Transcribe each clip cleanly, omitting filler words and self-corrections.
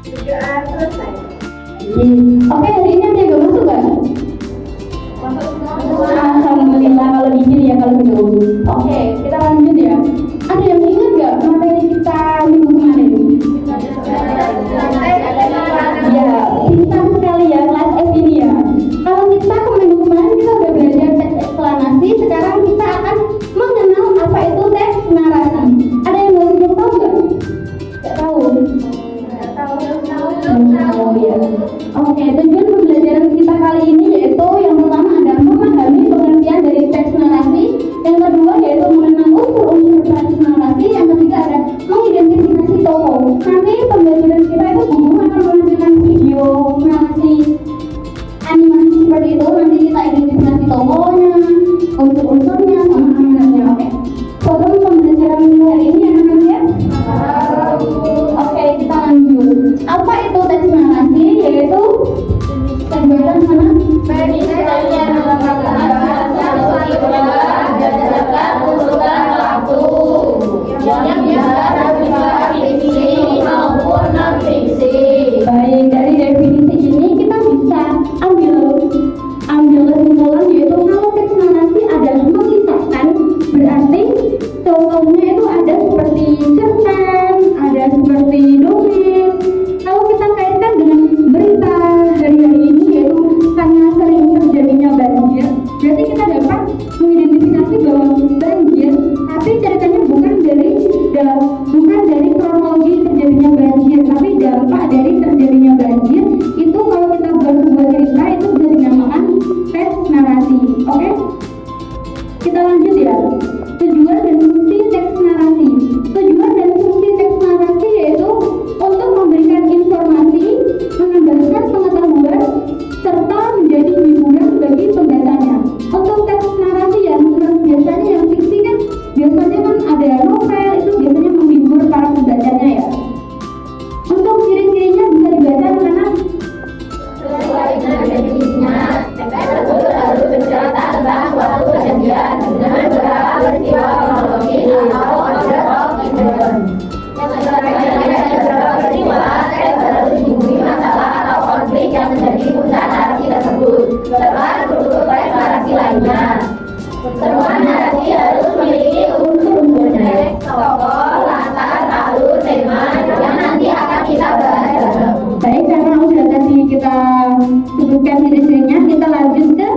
Kerjaan selesai. Oke, hari ini ada yang masuk nggak? Alhamdulillah kalau izin ya kalau gitu. Oke, kita lanjut ya. Ada yang ingat nggak materi kita minggu kemarin? Ya, pintar sekali ya kelas F ini ya. Kalau kita minggu kemarin kita udah belajar teks eksplanasi, sekarang kita akan mengenal apa itu teks narasi. Ada yang belum tahu nggak? Nggak tahu. Oh ya. Oke, tujuan pembelajaran kita kali ini yaitu yang pertama adalah memahami pengertian dari teks narasi, yang kedua yaitu mengenal unsur-unsur teks narasi, yang ketiga ada mengidentifikasi tokoh. Nanti pembelajaran kita itu guru akan menampilkan video narasi animasi seperti itu, nanti kita identifikasi tokohnya, unsur-unsurnya, sama amanatnya. Oke. Sebelum pembelajaran kita hari ini anak-anak ya? Oke, kita lanjut. Apa itu teks narasi? Yaitu kegiatan mana? Penelitian berdasarkan usulan waktu yang bisa fiksi maupun non fiksi. Baik, dari definisi ini kita bisa ambil kesimpulan yaitu kalau teks narasi adalah mengisahkan, berarti contohnya itu ada seperti cerpen, ada seperti dongeng. Kalau kita kaitkan dengan berita hari-hari ini yaitu karena sering terjadinya banjir, berarti kita dapat mengidentifikasi bahwa banjir, tapi ceritanya bukan dari kronologi terjadinya banjir, tapi dampak dari terjadinya banjir. Itu kalau kita buat sebuah cerita itu bisa dinamakan teks narasi. Oke? Kita lanjut ya. Tujuan dan fungsi teks narasi. Tujuan dan fungsi teks narasi yaitu untuk memberikan informasi, menambahkan pengetahuan, serta menjadi hiburan bagi pembacanya. Untuk teks narasi yang biasanya yang fiksi kan biasanya kan ada novel, itu biasanya menghibur para pembacanya ya. Untuk ciri-cirinya bisa dibaca anak-anak. Sesuai dengan definisinya, teks tersebut harus bercerita tentang suatu kejadian dengan beberapa peristiwa kronologis atau order of event. Yang sebagai beberapa peristiwa, teks harus dihubungi masalah atau konflik yang menjadi puncak narasi tersebut, serta struktur teks narasi lainnya. Semua narasi harus memiliki unsur-unsurnya, tokoh, latar, alur, tema yang nanti akan kita bahas dalam. Baik, karena udah tadi kita sebutkan ciri-cirinya, kita lanjut ke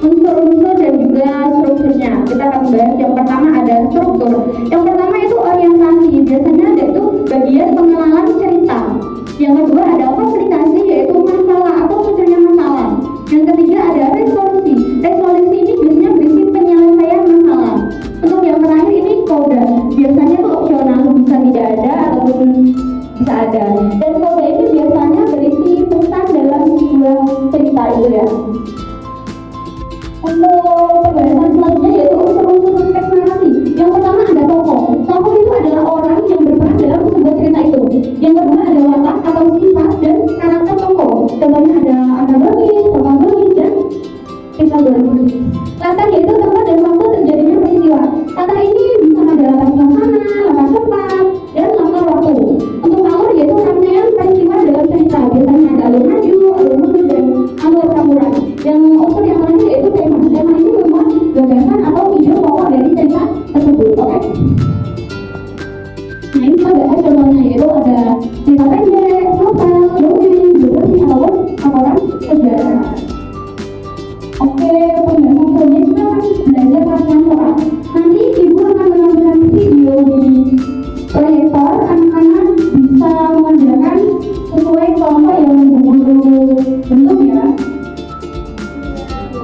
unsur-unsur dan juga strukturnya. Kita akan bahas yang pertama ada struktur. Yang pertama itu orientasi, biasanya ada itu bagian pengenalan cerita. Yang kedua ada komplikasi, yaitu masalah atau munculnya masalah. Yang ketiga ada resolusi. Resolusi ini biasanya berisi penyelesaian masalah. Untuk yang terakhir ini koda, biasanya itu opsional, bisa tidak ada ataupun bisa ada. Dan koda ini biasanya berisi pesan dalam sebuah cerita itu ya. Untuk pembahasan selanjutnya yaitu unsur-unsur teks narasi. Yang pertama ada tokoh. Tokoh itu adalah orang yang berperan dalam sebuah cerita itu. Yang kedua ada watak atau sifat dan karakter tokoh. Contohnya ada antagonis, protagonis, dan antagonis. Latar yaitu tempat dan waktu terjadinya peristiwa. Latar ini bisa ada latar suasana, latar tempat, dan latar waktu. Untuk alur yaitu rangkaian peristiwa dalam cerita. Biasanya ada alur maju, alur mundur, dan alur campuran. Yang unsur yang terakhir yaitu tema. Tema ini memuat gagasan atau ide pokok dari cerita tersebut. Oke? Nah, ini kita bahas contohnya yaitu ada cerita pendek, novel, dongeng, biografi, ataupun laporan sejarah. Oke, pembahasan selanjutnya kita akan belajar latihan soal. Nanti ibu akan menampilkan video di proyektor, anak-anak bisa mengerjakan sesuai kelompok yang guru bentuk ya.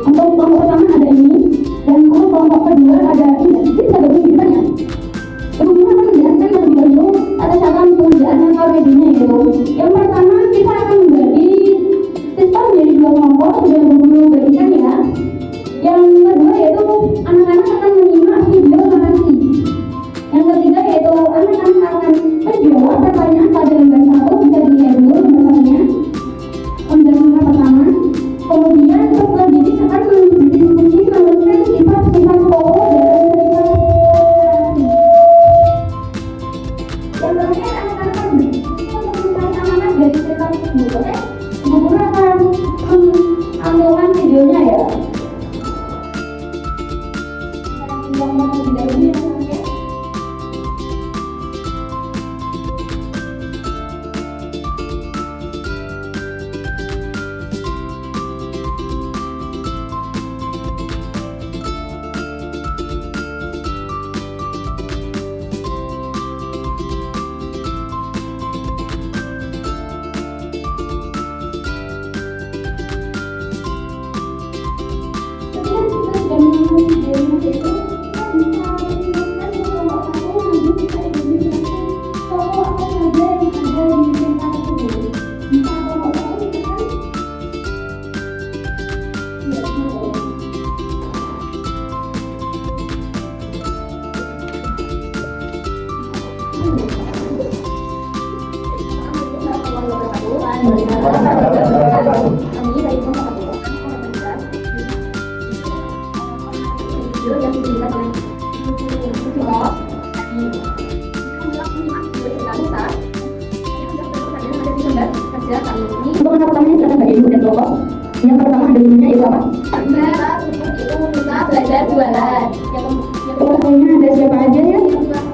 Untuk kelompok pertama ada ini, dan untuk kelompok kedua ada ini. Ini bisa gabung di depan ya. Ibu akan menjelaskan lebih dahulu atas cara pengerjaan medianya yaitu yang pertama kita akan membagi sistem menjadi dua kelompok, sudah guru bagikan ya. Yang kedua yaitu anak-anak akan menyimak video narasi. Yang ketiga yaitu anak-anak akan menjawab pertanyaan pada lembar 1, bisa dilihat dulu lembarnya. Lembar pertama. Kemudian setelah ini akan berdiskusi mengenai sifat-sifat pokok dalam cerita Untuk anak pertamanya silakan bagi ibu dan tokoh. Yang pertama ada ibunya itu apa? Kita belajar jualan. Tokohnya ada siapa aja ya?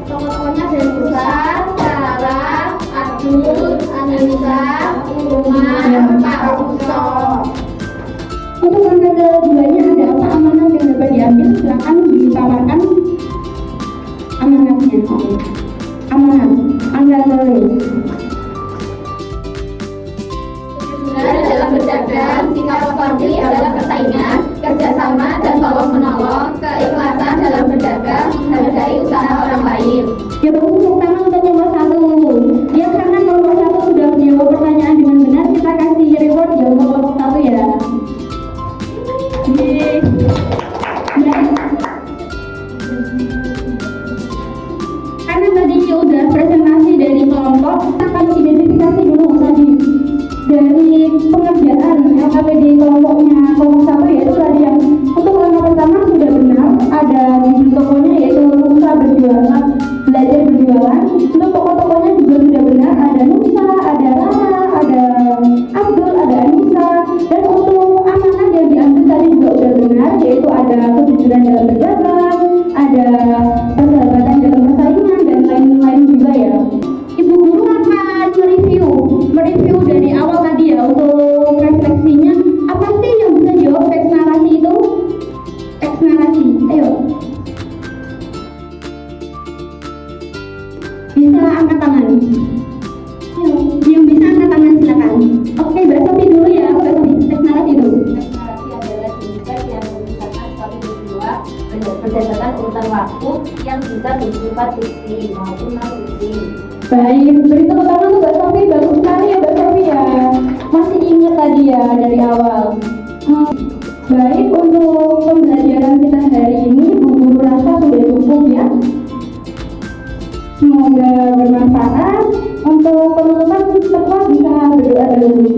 Tokoh-tokohnya ada Musa, Sarah, Abdul, Anissa, Umar, Pak Uso. Untuk angka keduanya ada apa amanat yang dapat diambil? Silakan dipaparkan amanatnya. Amanat angka Dalam berdagang, sikap otoriti adalah persaingan, kerjasama, dan tolong-menolong, keikhlasan dalam berdagang, menghargai usaha orang lain. Ya, tepuk tangan untuk nomor 1. Ya, karena nomor 1 sudah menjawab pertanyaan dengan benar, kita kasih reward ya untuk nomor 1 ya. Baik. Karena tadi udah presentasi dari kelompok, kami identifikasi dulu tadi dari pengerjaan LKPD kelompoknya kelompok 1, yaitu tadi yang untuk langkah pertama sudah benar, ada judul tokonya yaitu Nusa Berjualan, Belajar Berjualan. Untuk tokoh-tokohnya juga sudah benar, ada Nusa, ada Rara, ada Abdul, ada Anissa. Dan untuk amanah yang diambil tadi juga sudah benar, yaitu ada kejujuran dalam berdagang, ada persahabatan dalam persaingan, dan lain-lain juga ya. Ibu guru akan mereview dari awal tadi ya, untuk refleksinya apa sih yang bisa jawab teks narasi itu? Teks narasi, ayo. Bisa angkat tangan. Ayo, yang bisa angkat tangan silakan. Oke, Mbak Sofi dulu ya, Mbak Sofi. Teks narasi itu. Teks narasi adalah jenis yang memisahkan satu dan dua berdasarkan urutan waktu yang bisa bersifat fiksi maupun non-fiksi. Baik, beri tepuk tangan untuk Mbak Sofi. Bagus sekali ya Mbak Sofi ya. Masih ingat tadi ya dari awal. Baik, untuk pembelajaran kita hari ini Bu Guru rasa sudah cukup ya. Semoga bermanfaat. Untuk penutupan kita bisa berdoa dulu.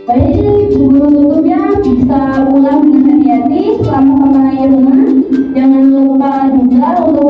Baik, Bu Guru tutup ya. Bisa ulang dengan hati-hati selama kembali rumah. Jangan lupa juga untuk